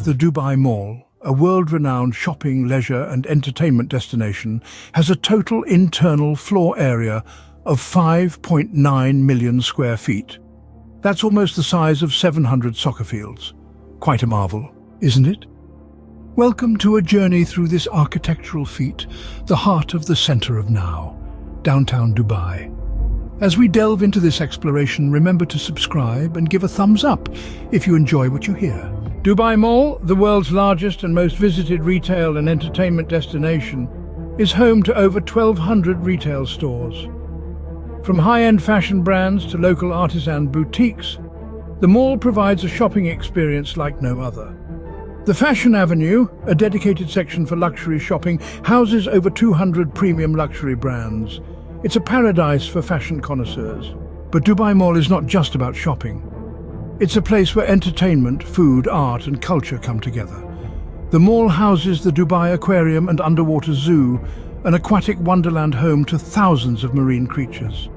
The Dubai Mall, a world-renowned shopping, leisure and entertainment destination, has a total internal floor area of 5.9 million square feet. That's almost the size of 700 soccer fields. Quite a marvel, isn't it? Welcome to a journey through this architectural feat, the heart of the center of now, downtown Dubai. As we delve into this exploration, remember to subscribe and give a thumbs up if you enjoy what you hear. Dubai Mall, the world's largest and most visited retail and entertainment destination, is home to over 1,200 retail stores. From high-end fashion brands to local artisan boutiques, the mall provides a shopping experience like no other. The Fashion Avenue, a dedicated section for luxury shopping, houses over 200 premium luxury brands. It's a paradise for fashion connoisseurs. But Dubai Mall is not just about shopping. It's a place where entertainment, food, art and culture come together. The mall houses the Dubai Aquarium and Underwater Zoo, an aquatic wonderland home to thousands of marine creatures.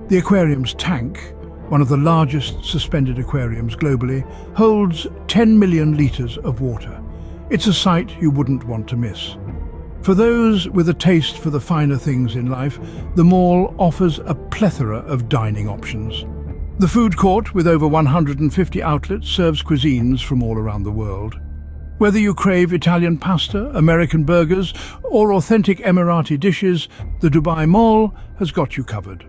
The aquarium's tank, one of the largest suspended aquariums globally, holds 10 million litres of water. It's a sight you wouldn't want to miss. For those with a taste for the finer things in life, the mall offers a plethora of dining options. The food court, with over 150 outlets, serves cuisines from all around the world. Whether you crave Italian pasta, American burgers, or authentic Emirati dishes, the Dubai Mall has got you covered.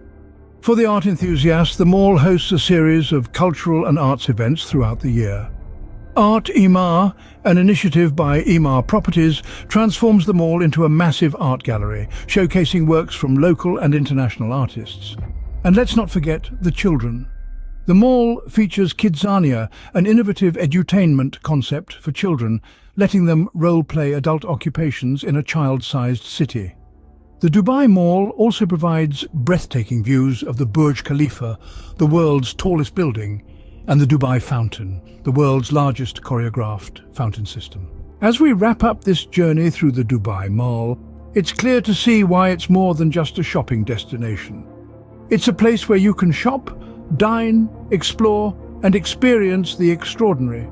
For the art enthusiast, the mall hosts a series of cultural and arts events throughout the year. Art Imar, an initiative by Imar Properties, transforms the mall into a massive art gallery, showcasing works from local and international artists. And let's not forget the children. The mall features Kidzania, an innovative edutainment concept for children, letting them role-play adult occupations in a child-sized city. The Dubai Mall also provides breathtaking views of the Burj Khalifa, the world's tallest building, and the Dubai Fountain, the world's largest choreographed fountain system. As we wrap up this journey through the Dubai Mall, it's clear to see why it's more than just a shopping destination. It's a place where you can shop, dine, explore, and experience the extraordinary.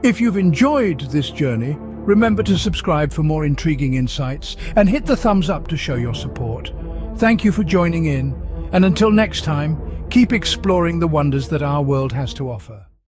If you've enjoyed this journey, remember to subscribe for more intriguing insights and hit the thumbs up to show your support. Thank you for joining in, and until next time, keep exploring the wonders that our world has to offer.